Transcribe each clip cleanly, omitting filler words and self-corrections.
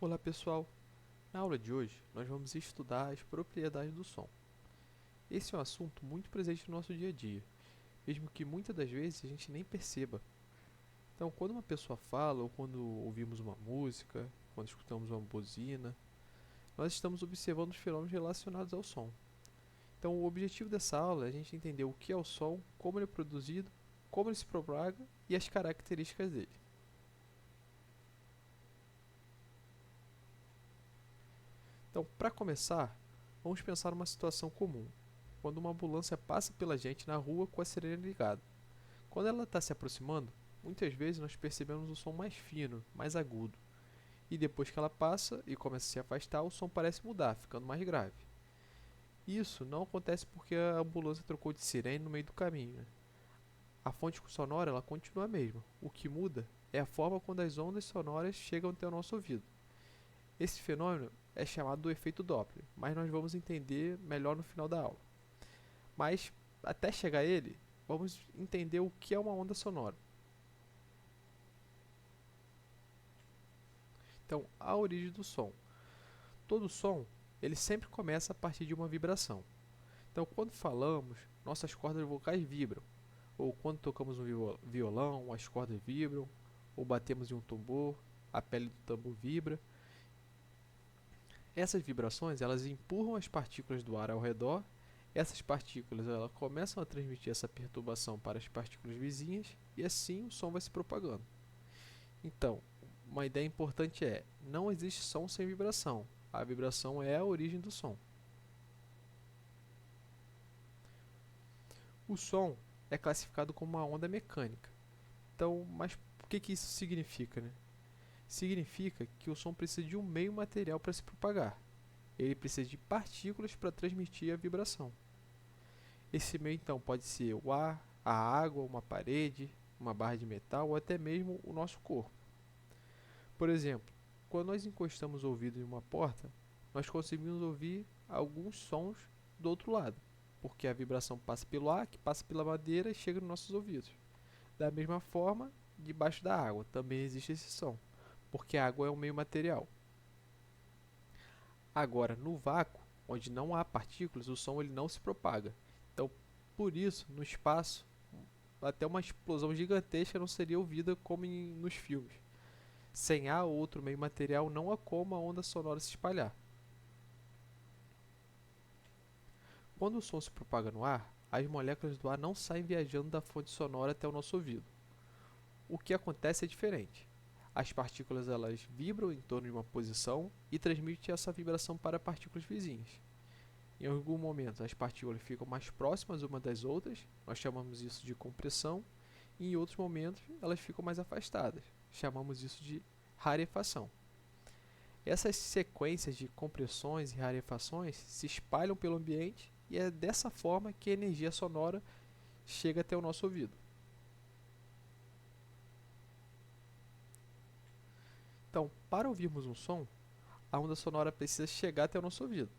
Olá pessoal, na aula de hoje nós vamos estudar as propriedades do som. Esse é um assunto muito presente no nosso dia a dia, mesmo que muitas das vezes a gente nem perceba. Então, quando uma pessoa fala ou quando ouvimos uma música, quando escutamos uma buzina, nós estamos observando os fenômenos relacionados ao som. Então, o objetivo dessa aula é a gente entender o que é o som, como ele é produzido, como ele se propaga e as características dele. Então, para começar, vamos pensar numa situação comum, quando uma ambulância passa pela gente na rua com a sirene ligada. Quando ela está se aproximando, muitas vezes nós percebemos um som mais fino, mais agudo. E depois que ela passa e começa a se afastar, o som parece mudar, ficando mais grave. Isso não acontece porque a ambulância trocou de sirene no meio do caminho, né? A fonte sonora ela continua a mesma. O que muda é a forma quando as ondas sonoras chegam até o nosso ouvido. Esse fenômeno é chamado do efeito Doppler, mas nós vamos entender melhor no final da aula. Mas, até chegar a ele, vamos entender o que é uma onda sonora. Então, a origem do som. Todo som, ele sempre começa a partir de uma vibração. Então, quando falamos, nossas cordas vocais vibram. Ou quando tocamos um violão, as cordas vibram. Ou batemos em um tambor, a pele do tambor vibra. Essas vibrações, elas empurram as partículas do ar ao redor. Essas partículas elas começam a transmitir essa perturbação para as partículas vizinhas e assim o som vai se propagando. Então, uma ideia importante é: não existe som sem vibração. A vibração é a origem do som. O som é classificado como uma onda mecânica. Então, mas o que isso significa, né? Significa que o som precisa de um meio material para se propagar. Ele precisa de partículas para transmitir a vibração. Esse meio então pode ser o ar, a água, uma parede, uma barra de metal ou até mesmo o nosso corpo. Por exemplo, quando nós encostamos o ouvido em uma porta, nós conseguimos ouvir alguns sons do outro lado, porque a vibração passa pelo ar, que passa pela madeira e chega nos nossos ouvidos. Da mesma forma, debaixo da água também existe esse som, porque a água é um meio material. Agora, no vácuo, onde não há partículas, o som ele não se propaga. Então, por isso, no espaço, até uma explosão gigantesca não seria ouvida como nos filmes. Sem ar ou outro meio material, não há como a onda sonora se espalhar. Quando o som se propaga no ar, as moléculas do ar não saem viajando da fonte sonora até o nosso ouvido. O que acontece é diferente. As partículas elas vibram em torno de uma posição e transmitem essa vibração para partículas vizinhas. Em algum momento, as partículas ficam mais próximas umas das outras, nós chamamos isso de compressão, e em outros momentos, elas ficam mais afastadas, chamamos isso de rarefação. Essas sequências de compressões e rarefações se espalham pelo ambiente e é dessa forma que a energia sonora chega até o nosso ouvido. Então, para ouvirmos um som, a onda sonora precisa chegar até o nosso ouvido.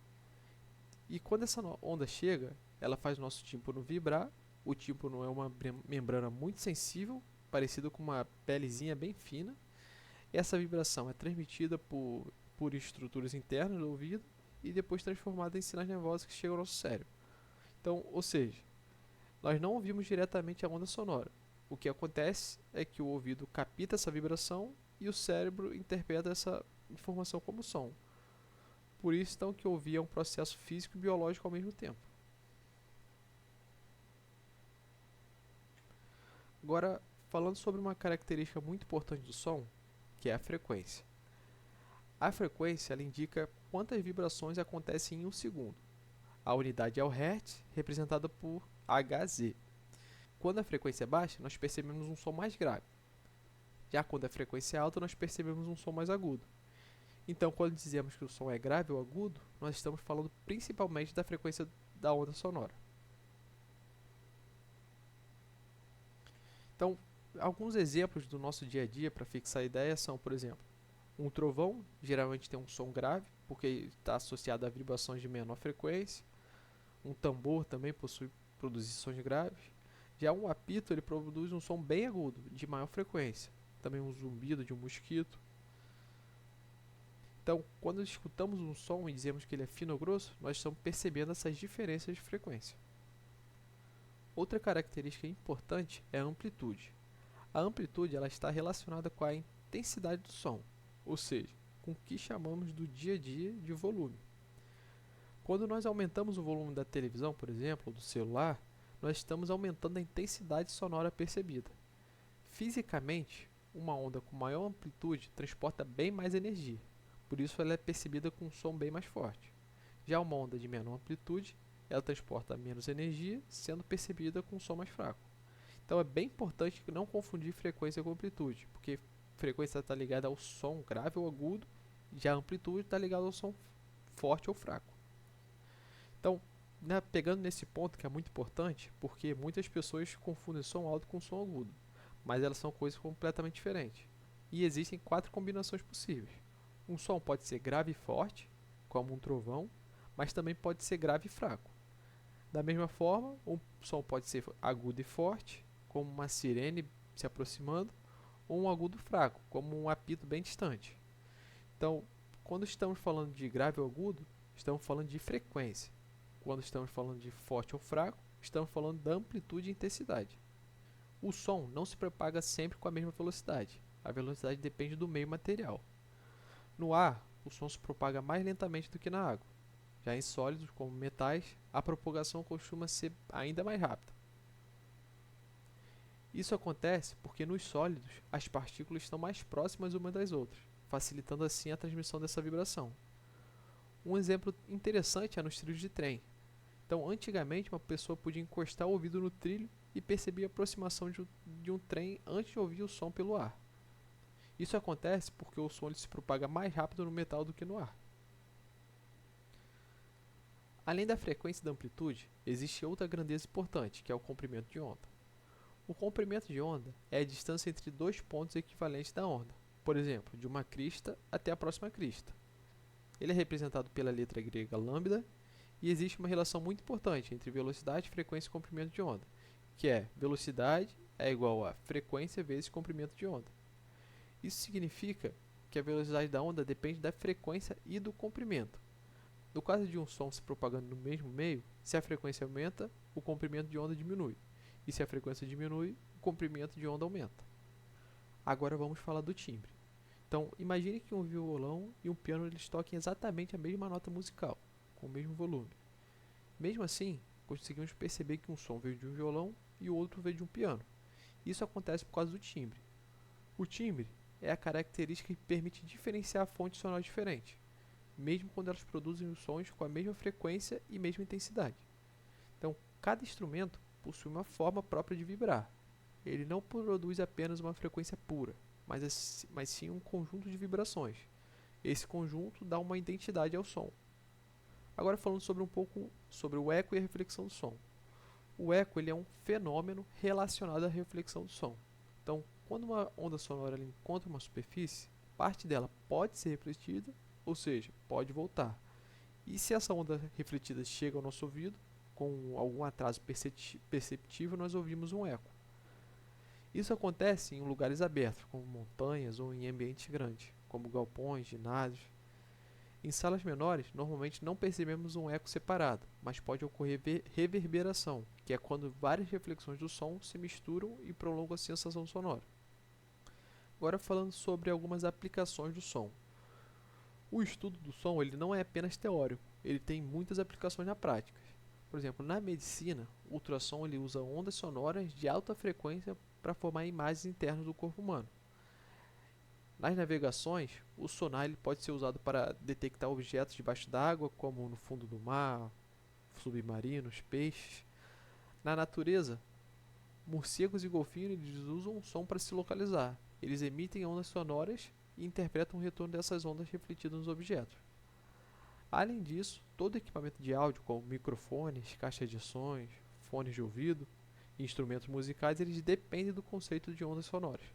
E quando essa onda chega, ela faz o nosso tímpano vibrar. O tímpano é uma membrana muito sensível, parecida com uma pelezinha bem fina. Essa vibração é transmitida por estruturas internas do ouvido e depois transformada em sinais nervosos que chegam ao nosso cérebro. Então, ou seja, nós não ouvimos diretamente a onda sonora. O que acontece é que o ouvido capta essa vibração e o cérebro interpreta essa informação como som. Por isso, então, que ouvir é um processo físico e biológico ao mesmo tempo. Agora, falando sobre uma característica muito importante do som, que é a frequência. A frequência ela indica quantas vibrações acontecem em um segundo. A unidade é o Hertz, representada por Hz. Quando a frequência é baixa, nós percebemos um som mais grave. Já quando a frequência é alta, nós percebemos um som mais agudo. Então, quando dizemos que o som é grave ou agudo, nós estamos falando principalmente da frequência da onda sonora. Então, alguns exemplos do nosso dia a dia para fixar a ideia são, por exemplo, um trovão geralmente tem um som grave, porque está associado a vibrações de menor frequência. Um tambor também produz sons graves. Já um apito ele produz um som bem agudo, de maior frequência. Também um zumbido de um mosquito. Então, quando escutamos um som e dizemos que ele é fino ou grosso, nós estamos percebendo essas diferenças de frequência. Outra característica importante é a amplitude. A amplitude ela está relacionada com a intensidade do som, ou seja, com o que chamamos do dia a dia de volume. Quando nós aumentamos o volume da televisão, por exemplo, ou do celular, nós estamos aumentando a intensidade sonora percebida. Fisicamente, uma onda com maior amplitude transporta bem mais energia, por isso ela é percebida com um som bem mais forte. Já uma onda de menor amplitude, ela transporta menos energia, sendo percebida com um som mais fraco. Então é bem importante não confundir frequência com amplitude, porque frequência está ligada ao som grave ou agudo, já a amplitude está ligada ao som forte ou fraco. Então, pegando nesse ponto que é muito importante, porque muitas pessoas confundem som alto com som agudo, mas elas são coisas completamente diferentes. E existem 4 combinações possíveis. Um som pode ser grave e forte, como um trovão, mas também pode ser grave e fraco. Da mesma forma, um som pode ser agudo e forte, como uma sirene se aproximando, ou um agudo fraco, como um apito bem distante. Então, quando estamos falando de grave ou agudo, estamos falando de frequência. Quando estamos falando de forte ou fraco, estamos falando da amplitude e intensidade. O som não se propaga sempre com a mesma velocidade. A velocidade depende do meio material. No ar, o som se propaga mais lentamente do que na água. Já em sólidos, como metais, a propagação costuma ser ainda mais rápida. Isso acontece porque nos sólidos as partículas estão mais próximas umas das outras, facilitando assim a transmissão dessa vibração. Um exemplo interessante é nos trilhos de trem. Então, antigamente, uma pessoa podia encostar o ouvido no trilho e perceber a aproximação de um trem antes de ouvir o som pelo ar. Isso acontece porque o som se propaga mais rápido no metal do que no ar. Além da frequência e da amplitude, existe outra grandeza importante, que é o comprimento de onda. O comprimento de onda é a distância entre dois pontos equivalentes da onda, por exemplo, de uma crista até a próxima crista. Ele é representado pela letra grega lambda e existe uma relação muito importante entre velocidade, frequência e comprimento de onda, que é velocidade é igual a frequência vezes comprimento de onda. Isso significa que a velocidade da onda depende da frequência e do comprimento. No caso de um som se propagando no mesmo meio, se a frequência aumenta, o comprimento de onda diminui. E se a frequência diminui, o comprimento de onda aumenta. Agora vamos falar do timbre. Então, imagine que um violão e um piano eles toquem exatamente a mesma nota musical, com o mesmo volume. Mesmo assim, conseguimos perceber que um som veio de um violão e o outro veio de um piano. Isso acontece por causa do timbre. O timbre é a característica que permite diferenciar fontes sonoras diferentes, mesmo quando elas produzem os sons com a mesma frequência e mesma intensidade. Então, cada instrumento possui uma forma própria de vibrar. Ele não produz apenas uma frequência pura, mas sim um conjunto de vibrações. Esse conjunto dá uma identidade ao som. Agora falando sobre um pouco sobre o eco e a reflexão do som. O eco ele é um fenômeno relacionado à reflexão do som. Então, quando uma onda sonora ela encontra uma superfície, parte dela pode ser refletida, ou seja, pode voltar. E se essa onda refletida chega ao nosso ouvido, com algum atraso perceptível, nós ouvimos um eco. Isso acontece em lugares abertos, como montanhas ou em ambientes grandes, como galpões, ginásios. Em salas menores, normalmente não percebemos um eco separado, mas pode ocorrer reverberação, que é quando várias reflexões do som se misturam e prolongam a sensação sonora. Agora falando sobre algumas aplicações do som. O estudo do som ele não é apenas teórico, ele tem muitas aplicações na prática. Por exemplo, na medicina, o ultrassom ele usa ondas sonoras de alta frequência para formar imagens internas do corpo humano. Nas navegações, o sonar ele pode ser usado para detectar objetos debaixo d'água, como no fundo do mar, submarinos, peixes. Na natureza, morcegos e golfinhos eles usam o som para se localizar. Eles emitem ondas sonoras e interpretam o retorno dessas ondas refletidas nos objetos. Além disso, todo equipamento de áudio, como microfones, caixas de sons, fones de ouvido e instrumentos musicais, eles dependem do conceito de ondas sonoras.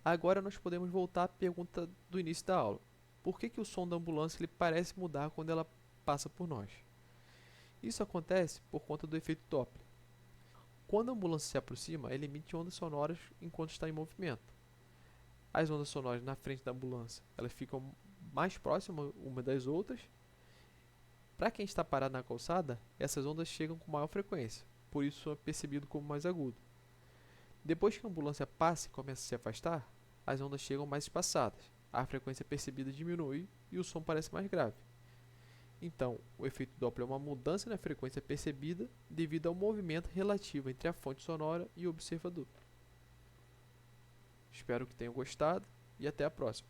Agora nós podemos voltar à pergunta do início da aula. Por que o som da ambulância ele parece mudar quando ela passa por nós? Isso acontece por conta do efeito Doppler. Quando a ambulância se aproxima, ela emite ondas sonoras enquanto está em movimento. As ondas sonoras na frente da ambulância elas ficam mais próximas uma das outras. Para quem está parado na calçada, essas ondas chegam com maior frequência, por isso é percebido como mais agudo. Depois que a ambulância passa e começa a se afastar, as ondas chegam mais espaçadas, a frequência percebida diminui e o som parece mais grave. Então, o efeito Doppler é uma mudança na frequência percebida devido ao movimento relativo entre a fonte sonora e o observador. Espero que tenham gostado e até a próxima.